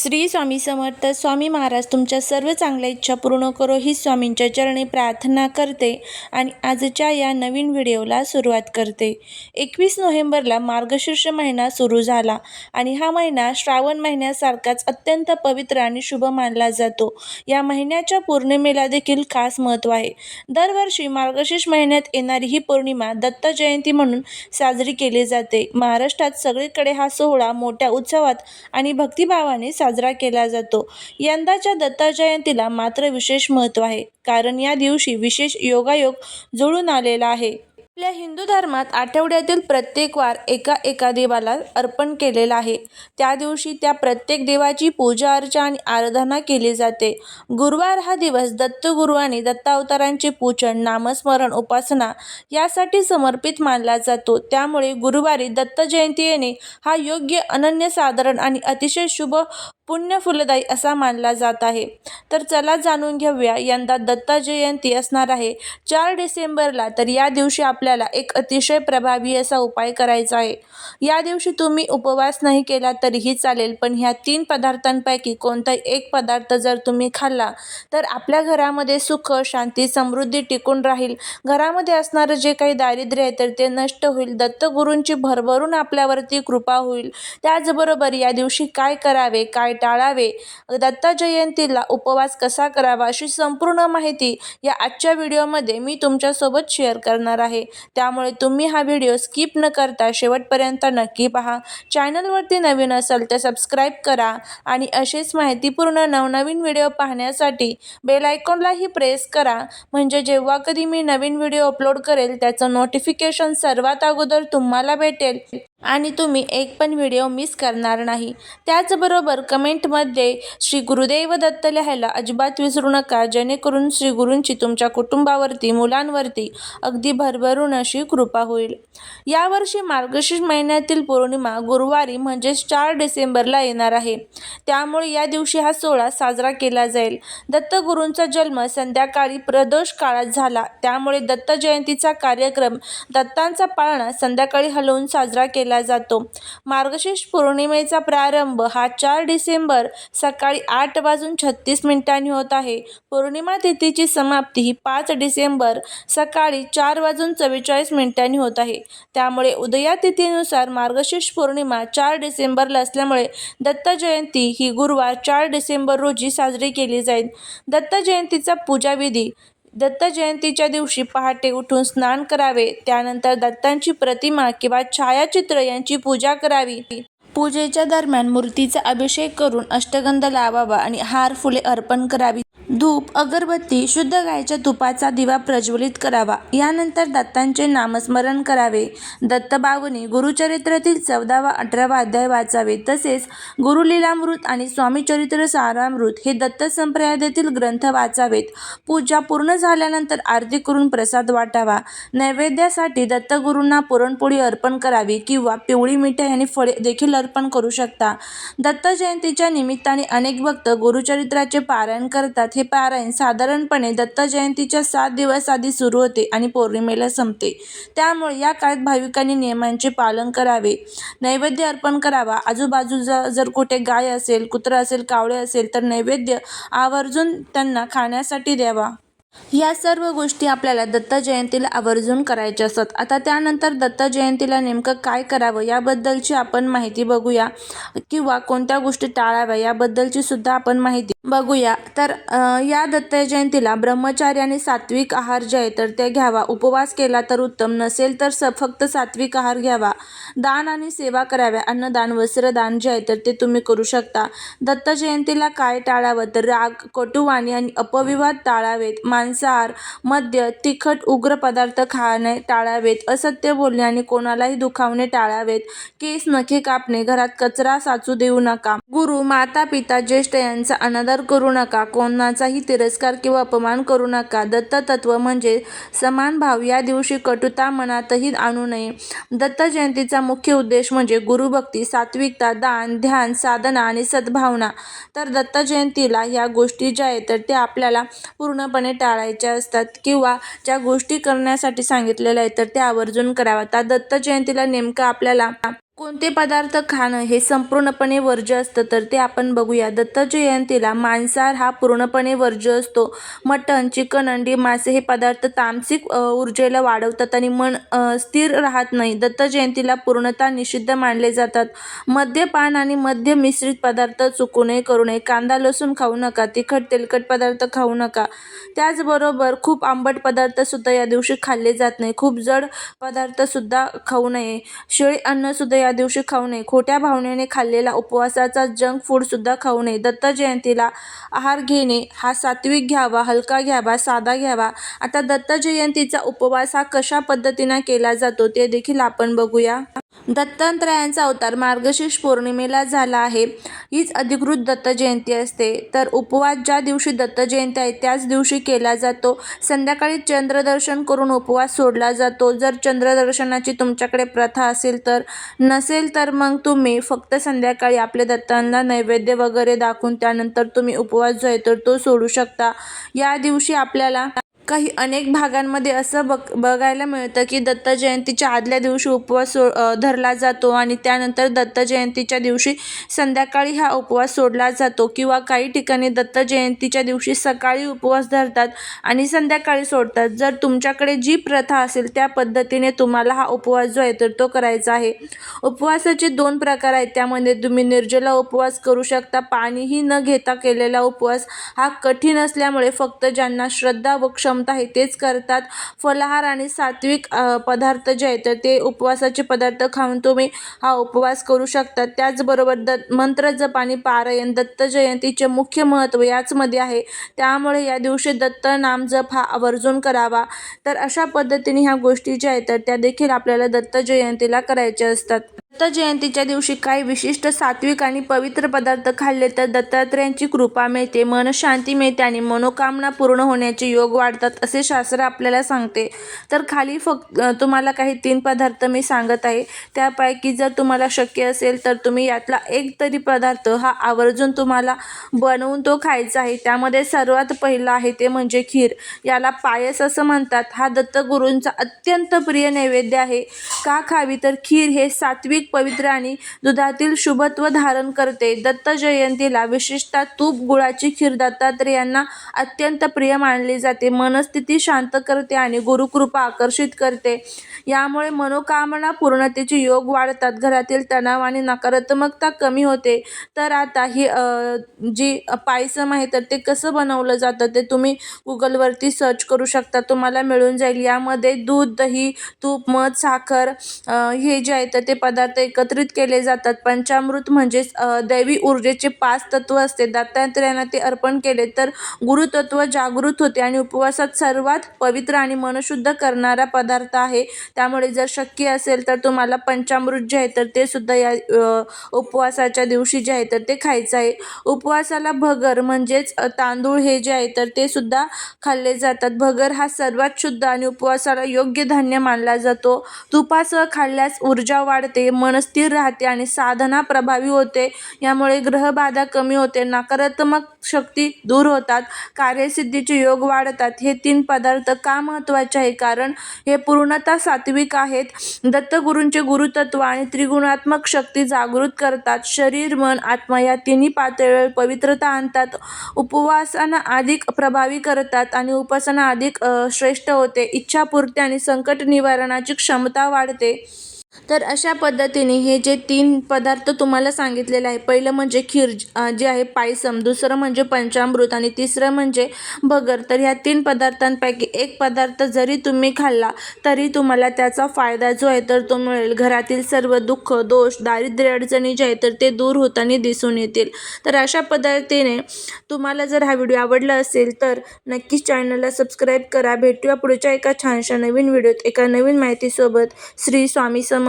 श्री स्वामी समर्थ. स्वामी महाराज तुमच्या सर्व चांगल्या इच्छा पूर्ण करो ही स्वामींच्या चरणी प्रार्थना करते आणि आजच्या या नवीन व्हिडिओला सुरुवात करते. 21 नोव्हेंबरला मार्गशीर्ष महिना सुरू झाला आणि हा महिना श्रावण महिन्यासारखाच अत्यंत पवित्र आणि शुभ मानला जातो. या महिन्याच्या पौर्णिमेला देखील खास महत्त्व आहे. दरवर्षी मार्गशीर्ष महिन्यात येणारी ही पौर्णिमा दत्त जयंती म्हणून साजरी केली जाते. महाराष्ट्रात सगळीकडे हा सोहळा मोठ्या उत्सवात आणि भक्तिभावाने साजरा केला जातो. यंदाच्या दत्त जयंतीला मात्र विशेष महत्त्व आहे, कारण या दिवशी विशेष योगायोग जुळून आलेला आहे. आपल्या हिंदू धर्मात आठवड्यातील प्रत्येक वार एका देवाला अर्पण केलेला आहे. त्या दिवशी त्या प्रत्येक देवाची पूजा अर्चा आणि आराधना केली जाते. गुरुवार हा दिवस दत्तगुरू आणि दत्तावतारांचे पूजन, नामस्मरण, उपासना यासाठी समर्पित मानला जातो. त्यामुळे गुरुवारी दत्त जयंती येणे हा योग्य, अनन्यसाधारण आणि अतिशय शुभ, पुण्य फलदायी असा मानला जात आहे. तर चला जाणून घेऊया यंदा दत्त जयंती असणार आहे 4 डिसेंबरला. तर या दिवशी आपल्याला एक अतिशय प्रभावी असा उपाय करायचा आहे. या दिवशी तुम्ही उपवास नाही केला तरीही चालेल, पण ह्या 3 पदार्थांपैकी कोणताही एक पदार्थ जर तुम्ही खाल्ला तर आपल्या घरामध्ये सुख, शांती, समृद्धी टिकून राहील. घरामध्ये असणारं जे काही दारिद्र्य आहे तर ते नष्ट होईल. दत्तगुरूंची भरभरून आपल्यावरती कृपा होईल. त्याचबरोबर या दिवशी काय करावे, काय टाळावे, दत्त जयंतीला उपवास कसा करावा अशी संपूर्ण माहिती या आजच्या व्हिडिओमध्ये मी तुमच्यासोबत शेअर करणार आहे. त्यामुळे तुम्ही हा व्हिडिओ स्किप न करता शेवटपर्यंत नक्की पहा. चॅनलवरती नवीन असाल तर सबस्क्राईब करा आणि असेच माहितीपूर्ण नवनवीन व्हिडिओ पाहण्यासाठी बेल आयकॉनलाही प्रेस करा, म्हणजे जेव्हा कधी मी नवीन व्हिडिओ अपलोड करेल त्याचं नोटिफिकेशन सर्वात अगोदर तुम्हाला भेटेल आणि तुम्ही एक पण व्हिडिओ मिस करणार नाही. त्याचबरोबर कमेंटमध्ये श्री गुरुदेव दत्त लिहायला अजिबात विसरू नका, जेणेकरून श्री गुरूंची तुमच्या कुटुंबावरती, मुलांवरती अगदी भरभरून अशी कृपा होईल. यावर्षी मार्गशीर्ष महिन्यातील पौर्णिमा गुरुवारी म्हणजेच 4 डिसेंबरला येणार आहे. त्यामुळे या दिवशी हा सोहळा साजरा केला जाईल. दत्तगुरूंचा जन्म संध्याकाळी प्रदोष काळात झाला. त्यामुळे दत्त जयंतीचा कार्यक्रम दत्तांचा पाळणा संध्याकाळी हलवून साजरा केला जातो. मार्गशीर्ष पौर्णिमेचा प्रारंभ हा 4 डिसेंबर सकाळी 8:36 होत आहे. पौर्णिमा तिथीची समाप्ती ही 5 डिसेंबर सकाळी 4:44 होत आहे. त्यामुळे उदया तिथीनुसार मार्गशीर्ष पौर्णिमा 4 डिसेंबरला असल्यामुळे दत्त जयंती ही गुरुवार 4 डिसेंबर रोजी साजरी केली जाईल. दत्त जयंतीचा पूजाविधी. दत्त जयंतीच्या दिवशी पहाटे उठून स्नान करावे. त्यानंतर दत्तांची प्रतिमा किंवा छायाचित्र यांची पूजा करावी. पूजेच्या दरम्यान मूर्तीचा अभिषेक करून अष्टगंध लावावा आणि हार, फुले अर्पण करावी. धूप, अगरबत्ती, शुद्ध गायीच्या तुपाचा दिवा प्रज्वलित करावा. यानंतर दत्तांचे नामस्मरण करावे. दत्तबावनी, गुरुचरित्रातील 14 वा 18 अध्याय वाचावे. तसेच गुरुलीलामृत आणि स्वामीचरित्र सारामृत हे दत्त संप्रदायातील ग्रंथ वाचावेत. पूजा पूर्ण झाल्यानंतर आरती करून प्रसाद वाटावा. नैवेद्यासाठी दत्तगुरूंना पुरणपोळी अर्पण करावी किंवा पिवळी मिठाई आणि फळे देखील अर्पण करू शकता. दत्त जयंतीच्या निमित्ताने अनेक भक्त गुरुचरित्राचे पारायण करतात. हे पारायण साधारणपणे दत्त जयंतीच्या 7 दिवस आधी सुरू होते आणि पौर्णिमेला संपते. त्यामुळे या काळात भाविकांनी नियमांचे पालन करावे. नैवेद्य अर्पण करावा. आजूबाजूला जर कुठे गाय असेल, कुत्रा असेल, कावळे असेल तर नैवेद्य आवर्जून त्यांना खाण्यासाठी द्यावा. या सर्व गोष्टी आपल्याला दत्त जयंतीला आवर्जून करायच्या असतात. आता त्यानंतर दत्त जयंतीला नेमकं काय करावं याबद्दलची आपण माहिती बघूया, किंवा कोणत्या गोष्टी टाळाव्या याबद्दलची सुद्धा आपण माहिती बघूया. तर या दत्त जयंतीला ब्रह्मचारी आणि सात्विक आहार जे आहे तर ते घ्यावा. उपवास केला तर उत्तम, नसेल तर फक्त सात्विक आहार घ्यावा. दान आणि सेवा कराव्या. अन्नदान, वस्त्रदान जे आहे तर ते तुम्ही करू शकता. दत्त जयंतीला काय टाळावं तर राग, कटुवाणी आणि अपविवाद टाळावेत. मांसाहार, मद्य, तिखट, उग्र पदार्थ खाणे टाळावेत. असत्य बोलणे आणि कोणालाही दुखावणे टाळावेत. केस, नखे कापणे, घरात कचरा साचू देऊ नका. गुरु, माता, पिता, ज्येष्ठ यांचा अनादर करू नका. कोणाचाही तिरस्कार किंवा अपमान करू नका. दत्त तत्व म्हणजे समान भाव. या दिवशी कटुता मनातही आणू नये. दत्त जयंतीचा मुख्य उद्देश म्हणजे गुरुभक्ती, सात्विकता, दान, ध्यान, साधना आणि सद्भावना. तर दत्त जयंतीला ह्या गोष्टी ज्या आहेत तर ते आपल्याला पूर्णपणे टाळायच्या असतात, किंवा ज्या गोष्टी करण्यासाठी सांगितलेल्या आहेत तर त्या आवर्जून कराव्या. त्या दत्त जयंतीला नेमकं आपल्याला कोणते पदार्थ खाणं हे संपूर्णपणे वर्ज्य असतं तर ते आपण बघूया. दत्त जयंतीला मांसाहार हा पूर्णपणे वर्ज्य असतो. मटण, चिकन, अंडी, मासे हे पदार्थ तामसिक ऊर्जेला वाढवतात आणि मन स्थिर राहत नाही. दत्त जयंतीला पूर्णतः निषिद्ध मानले जातात. मद्यपान आणि मद्य मिश्रित पदार्थ चुकूनही करू नये. कांदा, लसूण खाऊ नका. तिखट, तेलकट पदार्थ खाऊ नका. त्याचबरोबर खूप आंबट पदार्थसुद्धा या दिवशी खाल्ले जात नाही. खूप जड पदार्थसुद्धा खाऊ नये. शिळे अन्नसुद्धा या दिवशी खाऊ नये. खोट्या भावनेने खाल्लेला उपवासाचा जंक फूडसुद्धा खाऊ नये. दत्त जयंतीला आहार घेणे हा सात्विक घ्यावा, हलका घ्यावा, साधा घ्यावा. आता दत्त जयंतीचा उपवास हा कशा पद्धतीने केला जातो ते देखील आपण बघूया. दत्तात्रयाचा अवतार मार्गशीर्ष पौर्णिमेला झाला आहे. हीच अधिकृत दत्त जयंती असते. तर उपवास ज्या दिवशी दत्त जयंती आहे त्याच दिवशी केला जातो. संध्याकाळी चंद्रदर्शन करून उपवास सोडला जातो. जर चंद्रदर्शनाची तुमच्याकडे प्रथा असेल तर, नसेल तर मग तुम्ही फक्त संध्याकाळी आपल्या दत्तांना नैवेद्य वगैरे दाखवून त्यानंतर तुम्ही उपवास जो आहे तर तो सोडू शकता. या दिवशी आपल्याला अनेक भागांमध्ये असं बघायला मिळतं की दत्त जयंतीच्या आदल्या दिवशी उपवास धरला जातो आणि त्यानंतर दत्त जयंतीच्या दिवशी संध्याकाळी हा उपवास सोडला जातो. किंवा काही ठिकाणी दत्त जयंतीच्या दिवशी सकाळी उपवास धरतात आणि संध्याकाळी सोडतात. जर तुमच्याकडे जी प्रथा असेल त्या पद्धतीने तुम्हाला हा उपवास जो आहे तर तो करायचा आहे. उपवासाचे 2 प्रकार आहेत. त्यामध्ये तुम्ही निर्जला उपवास करू शकता. पाणीही न घेता केलेला उपवास हा कठीण असल्यामुळे फक्त ज्यांना श्रद्धा व क्षमता आहे तेच करतात. फलाहार आणि सात्विक पदार्थ जे आहेत तर ते उपवासाचे पदार्थ खाऊन तुम्ही हा उपवास करू शकता. त्याचबरोबर मंत्र जप आणि पारायण दत्त जयंतीचे मुख्य महत्त्व याचमध्ये आहे. त्यामुळे या दिवशी दत्त नाम जप हा आवर्जून करावा. तर अशा पद्धतीने ह्या गोष्टी ज्या आहेत तर त्या देखील आपल्याला दत्त जयंतीला करायच्या असतात. दत्त जयंतीच्या दिवशी काही विशिष्ट सात्विक आणि पवित्र पदार्थ खाल्ले तर दत्तात्रेयांची कृपा मिळते, मनशांती मिळते आणि मनोकामना पूर्ण होण्याचे योग वाढतात असे शास्त्र आपल्याला सांगते. तर खाली फक्त तुम्हाला काही 3 पदार्थ मी सांगत आहे. त्यापैकी जर तुम्हाला शक्य असेल तर तुम्ही यातला एक तरी पदार्थ हा आवर्जून तुम्हाला बनवून तो खायचा आहे. त्यामध्ये सर्वात पहिला आहे ते म्हणजे खीर. याला पायस असं म्हणतात. हा दत्तगुरूंचा अत्यंत प्रिय नैवेद्य आहे. का खावी तर खीर हे सात्विक, पवित्र आणि दुधातील शुभत्व धारण करते. दत्त जयंतीला विशेषतः तूप गुळाची खीर दत्तात्रेयांना अत्यंत प्रिय मानली जाते. मनस्थिती शांत करते आणि गुरुकृपा आकर्षित करते. यामुळे मनोकामना पूर्णतेचे योग वाढतात. घरातील तणाव आणि नकारात्मकता कमी होते. तर आता ही जी पायसम आहे तर ते कसं बनवलं जातं ते तुम्ही गुगलवरती सर्च करू शकता. तुम्हाला मिळून जाईल. यामध्ये दूध, दही, तूप, मध, साखर हे जे आहे तर ते पदार्थ एकत्रित केले जातात. पंचामृत म्हणजेच दैवी ऊर्जेचे 5 तत्व असते. दत्तात्रेयांना ते अर्पण केले तर गुरुतत्व जागृत होते आणि उपवासात सर्वात पवित्र आणि मनशुद्ध करणारा पदार्थ आहे. त्यामुळे जर शक्य असेल तर तुम्हाला पंचामृत जे आहे तर ते सुद्धा या उपवासाच्या दिवशी जे आहे तर ते खायचं आहे. उपवासाला भगर म्हणजेच तांदूळ हे जे आहे तर ते सुद्धा खाल्ले जातात. भगर हा सर्वात शुद्ध आणि उपवासाला योग्य धान्य मानला जातो. तुपासह खाल्ल्यास ऊर्जा वाढते, मन स्थिर राहते आणि साधना प्रभावी होते. यामुळे ग्रहबाधा कमी होते, नकारात्मक शक्ती दूर होतात, कार्यसिद्धीचे योग वाढतात. हे 3 पदार्थ का महत्त्वाचे आहे? कारण हे पूर्णतः सात्विक आहेत. दत्तगुरूंचे गुरुतत्व आणि त्रिगुणात्मक शक्ती जागृत करतात. शरीर, मन, आत्मा या तिन्ही पातळीवर पवित्रता आणतात. उपवासांना अधिक प्रभावी करतात आणि उपासना अधिक श्रेष्ठ होते. इच्छापूर्ती आणि संकट निवारणाची क्षमता वाढते. तर अशा पद्धतीने हे जे 3 पदार्थ तुम्हाला सांगितलेले आहे, पहिलं म्हणजे खीर जे आहे पायसम, दुसरं म्हणजे पंचामृत आणि तिसरं म्हणजे भगर. तर ह्या 3 पदार्थांपैकी एक पदार्थ जरी तुम्ही खाल्ला तरी तुम्हाला त्याचा फायदा जो आहे तर तो मिळेल. घरातील सर्व दुःख, दोष, दारिद्र्य, अडचणी जे आहे तर ते दूर होताना दिसून येतील. तर अशा पद्धतीने तुम्हाला जर हा व्हिडिओ आवडला असेल तर नक्कीच चॅनलला सबस्क्राईब करा. भेटूया पुढच्या एका छानशा नवीन व्हिडिओत एका नवीन माहितीसोबत. श्री स्वामी समर्थ.